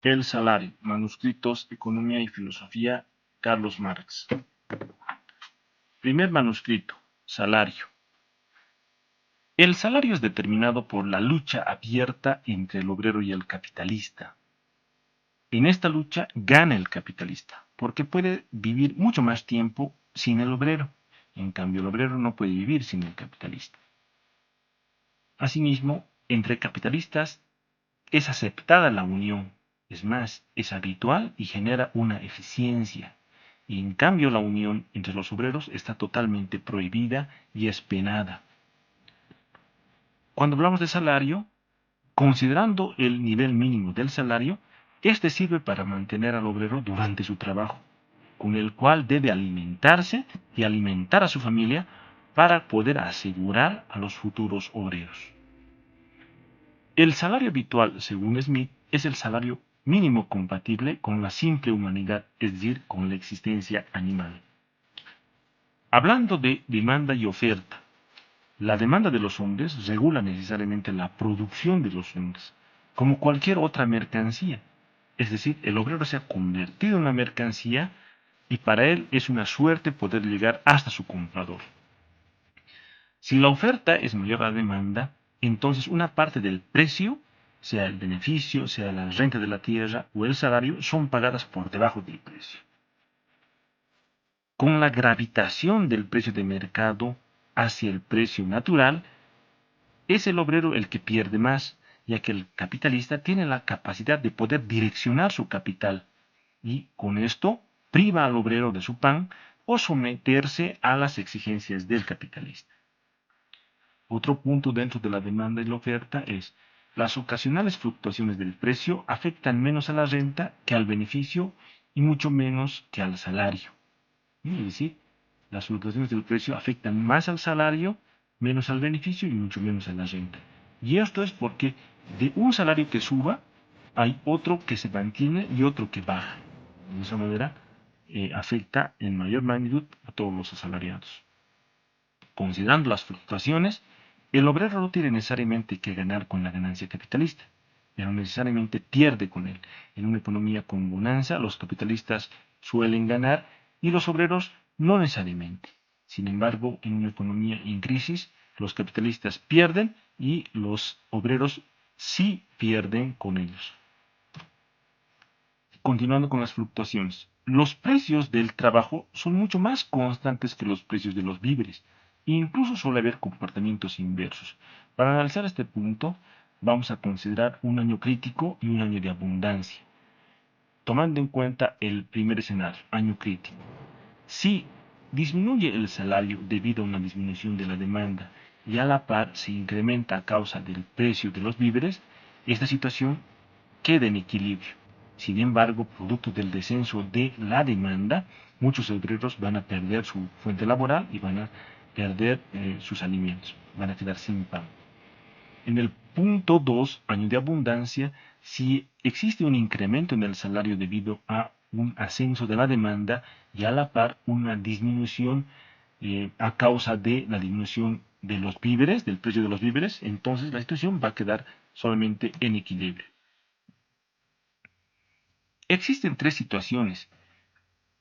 El salario. Manuscritos, Economía y Filosofía, Carlos Marx. Primer manuscrito. Salario. El salario es determinado por la lucha abierta entre el obrero y el capitalista. En esta lucha gana el capitalista, porque puede vivir mucho más tiempo sin el obrero. En cambio, el obrero no puede vivir sin el capitalista. Asimismo, entre capitalistas es aceptada la unión, es más, es habitual y genera una eficiencia. Y en cambio la unión entre los obreros está totalmente prohibida y es penada. Cuando hablamos de salario, considerando el nivel mínimo del salario, este sirve para mantener al obrero durante su trabajo, con el cual debe alimentarse y alimentar a su familia para poder asegurar a los futuros obreros. El salario habitual, según Smith, es el salario mínimo compatible con la simple humanidad, es decir, con la existencia animal. Hablando de demanda y oferta, la demanda de los hombres regula necesariamente la producción de los hombres, como cualquier otra mercancía. Es decir, el obrero se ha convertido en una mercancía y para él es una suerte poder llegar hasta su comprador. Si la oferta es mayor a la demanda, entonces una parte del precio, sea el beneficio, sea la renta de la tierra o el salario, son pagadas por debajo del precio. Con la gravitación del precio de mercado hacia el precio natural, es el obrero el que pierde más, ya que el capitalista tiene la capacidad de poder direccionar su capital y con esto priva al obrero de su pan o someterse a las exigencias del capitalista. Otro punto dentro de la demanda y la oferta es las ocasionales fluctuaciones del precio afectan menos a la renta que al beneficio y mucho menos que al salario. Es decir, las fluctuaciones del precio afectan más al salario, menos al beneficio y mucho menos a la renta. Y esto es porque de un salario que suba, hay otro que se mantiene y otro que baja. De esa manera, afecta en mayor magnitud a todos los asalariados. Considerando las fluctuaciones, el obrero no tiene necesariamente que ganar con la ganancia capitalista, pero necesariamente pierde con él. En una economía con bonanza, los capitalistas suelen ganar y los obreros no necesariamente. Sin embargo, en una economía en crisis, los capitalistas pierden y los obreros sí pierden con ellos. Continuando con las fluctuaciones. Los precios del trabajo son mucho más constantes que los precios de los víveres. Incluso suele haber comportamientos inversos. Para analizar este punto, vamos a considerar un año crítico y un año de abundancia. Tomando en cuenta el primer escenario, año crítico. Si disminuye el salario debido a una disminución de la demanda y a la par se incrementa a causa del precio de los víveres, esta situación queda en equilibrio. Sin embargo, producto del descenso de la demanda, muchos obreros van a perder su fuente laboral y van a perder sus alimentos, van a quedar sin pan. En el punto 2, año de abundancia, si existe un incremento en el salario debido a un ascenso de la demanda y a la par una disminución a causa de la disminución de los víveres, del precio de los víveres, entonces la situación va a quedar solamente en equilibrio. Existen tres situaciones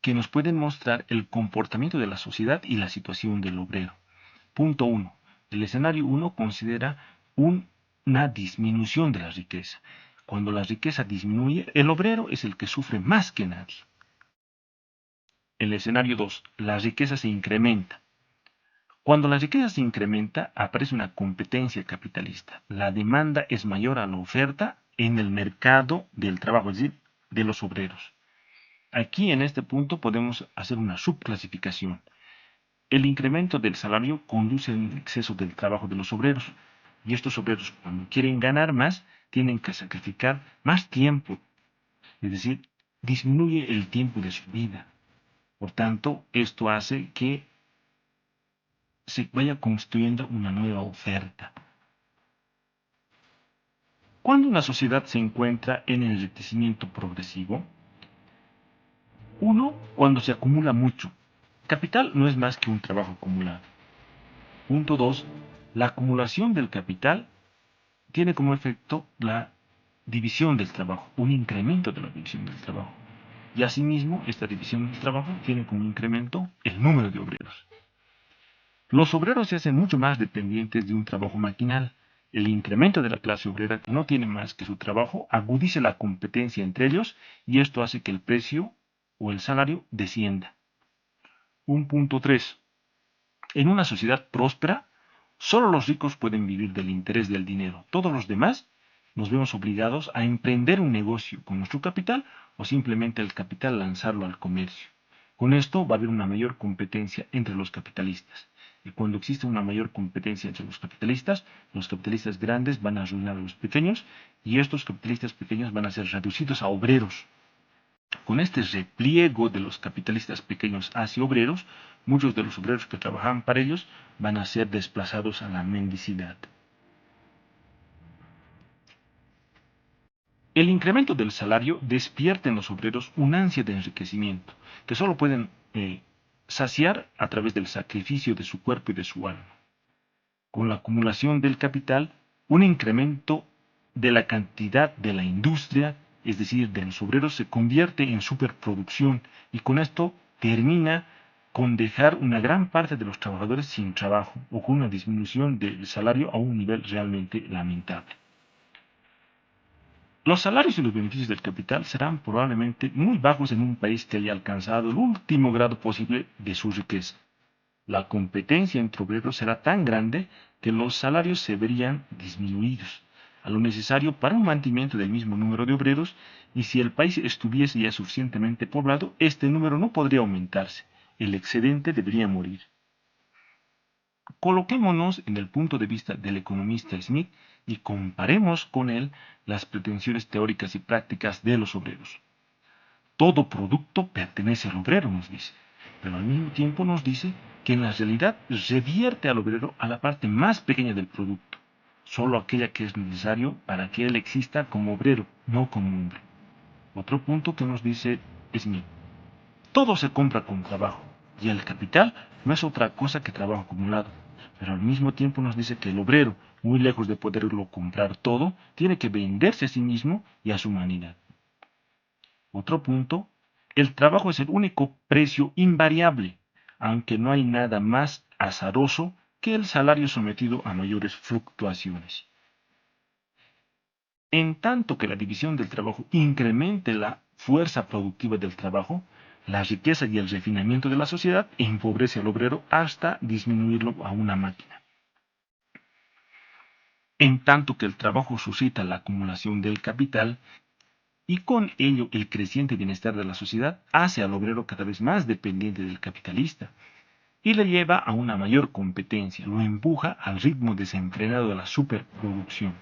que nos pueden mostrar el comportamiento de la sociedad y la situación del obrero. Punto 1. El escenario 1 considera una disminución de la riqueza. Cuando la riqueza disminuye, el obrero es el que sufre más que nadie. El escenario 2. La riqueza se incrementa. Cuando la riqueza se incrementa, aparece una competencia capitalista. La demanda es mayor a la oferta en el mercado del trabajo, es decir, de los obreros. Aquí en este punto podemos hacer una subclasificación. El incremento del salario conduce al exceso del trabajo de los obreros. Y estos obreros, cuando quieren ganar más, tienen que sacrificar más tiempo. Es decir, disminuye el tiempo de su vida. Por tanto, esto hace que se vaya construyendo una nueva oferta. Cuando una sociedad se encuentra en enriquecimiento progresivo, cuando se acumula mucho. Capital no es más que un trabajo acumulado. Punto 2. La acumulación del capital tiene como efecto la división del trabajo, un incremento de la división del trabajo. Y asimismo, esta división del trabajo tiene como incremento el número de obreros. Los obreros se hacen mucho más dependientes de un trabajo maquinal. El incremento de la clase obrera no tiene más que su trabajo agudice la competencia entre ellos y esto hace que el precio o el salario descienda. 1.3. En una sociedad próspera, solo los ricos pueden vivir del interés del dinero. Todos los demás nos vemos obligados a emprender un negocio con nuestro capital o simplemente el capital lanzarlo al comercio. Con esto va a haber una mayor competencia entre los capitalistas. Y cuando existe una mayor competencia entre los capitalistas grandes van a arruinar a los pequeños y estos capitalistas pequeños van a ser reducidos a obreros. Con este repliego de los capitalistas pequeños hacia obreros, muchos de los obreros que trabajaban para ellos van a ser desplazados a la mendicidad. El incremento del salario despierta en los obreros un ansia de enriquecimiento, que solo pueden saciar a través del sacrificio de su cuerpo y de su alma. Con la acumulación del capital, un incremento de la cantidad de la industria, es decir, de los obreros, se convierte en superproducción y con esto termina con dejar una gran parte de los trabajadores sin trabajo o con una disminución del salario a un nivel realmente lamentable. Los salarios y los beneficios del capital serán probablemente muy bajos en un país que haya alcanzado el último grado posible de su riqueza. La competencia entre obreros será tan grande que los salarios se verían disminuidos a lo necesario para un mantenimiento del mismo número de obreros y si el país estuviese ya suficientemente poblado, este número no podría aumentarse. El excedente debería morir. Coloquémonos en el punto de vista del economista Smith y comparemos con él las pretensiones teóricas y prácticas de los obreros. Todo producto pertenece al obrero, nos dice, pero al mismo tiempo nos dice que en la realidad revierte al obrero a la parte más pequeña del producto, solo aquella que es necesario para que él exista como obrero, no como hombre. Otro punto que nos dice Smith, todo se compra con trabajo, y el capital no es otra cosa que trabajo acumulado. Pero al mismo tiempo nos dice que el obrero, muy lejos de poderlo comprar todo, tiene que venderse a sí mismo y a su humanidad. Otro punto, el trabajo es el único precio invariable, aunque no hay nada más azaroso que el salario sometido a mayores fluctuaciones. En tanto que la división del trabajo incremente la fuerza productiva del trabajo, la riqueza y el refinamiento de la sociedad empobrece al obrero hasta disminuirlo a una máquina. En tanto que el trabajo suscita la acumulación del capital y con ello el creciente bienestar de la sociedad hace al obrero cada vez más dependiente del capitalista y le lleva a una mayor competencia, lo empuja al ritmo desenfrenado de la superproducción.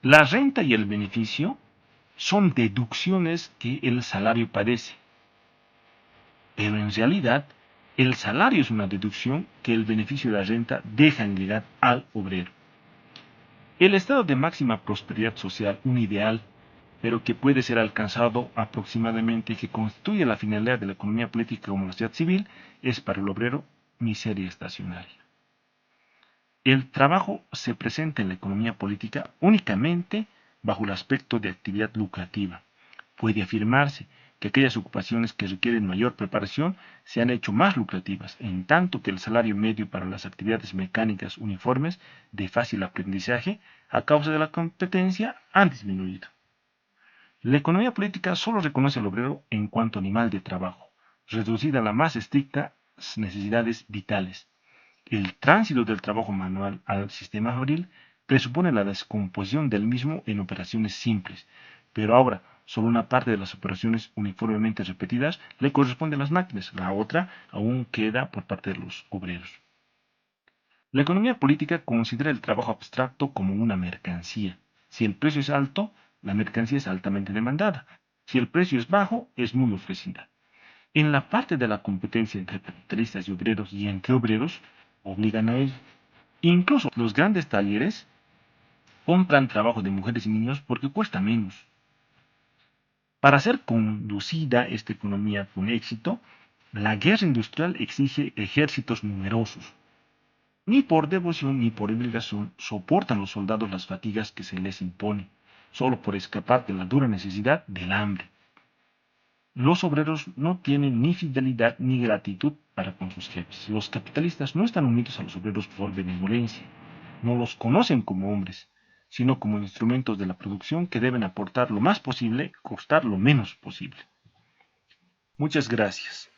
La renta y el beneficio son deducciones que el salario padece, pero en realidad el salario es una deducción que el beneficio de la renta deja en llegar al obrero. El estado de máxima prosperidad social, un ideal, pero que puede ser alcanzado aproximadamente y que constituye la finalidad de la economía política como la sociedad civil, es para el obrero miseria estacionaria. El trabajo se presenta en la economía política únicamente bajo el aspecto de actividad lucrativa. Puede afirmarse que aquellas ocupaciones que requieren mayor preparación se han hecho más lucrativas, en tanto que el salario medio para las actividades mecánicas uniformes de fácil aprendizaje, a causa de la competencia, han disminuido. La economía política solo reconoce al obrero en cuanto animal de trabajo, reducida a las más estrictas necesidades vitales. El tránsito del trabajo manual al sistema fabril presupone la descomposición del mismo en operaciones simples, pero ahora solo una parte de las operaciones uniformemente repetidas le corresponde a las máquinas, la otra aún queda por parte de los obreros. La economía política considera el trabajo abstracto como una mercancía. Si el precio es alto, la mercancía es altamente demandada. Si el precio es bajo, es muy ofrecida. En la parte de la competencia entre capitalistas y obreros y entre obreros, obligan a ello. Incluso los grandes talleres compran trabajo de mujeres y niños porque cuesta menos. Para ser conducida esta economía con éxito, la guerra industrial exige ejércitos numerosos. Ni por devoción ni por obligación soportan los soldados las fatigas que se les impone, solo por escapar de la dura necesidad del hambre. Los obreros no tienen ni fidelidad ni gratitud para con sus jefes. Los capitalistas no están unidos a los obreros por benevolencia, no los conocen como hombres, sino como instrumentos de la producción que deben aportar lo más posible, costar lo menos posible. Muchas gracias.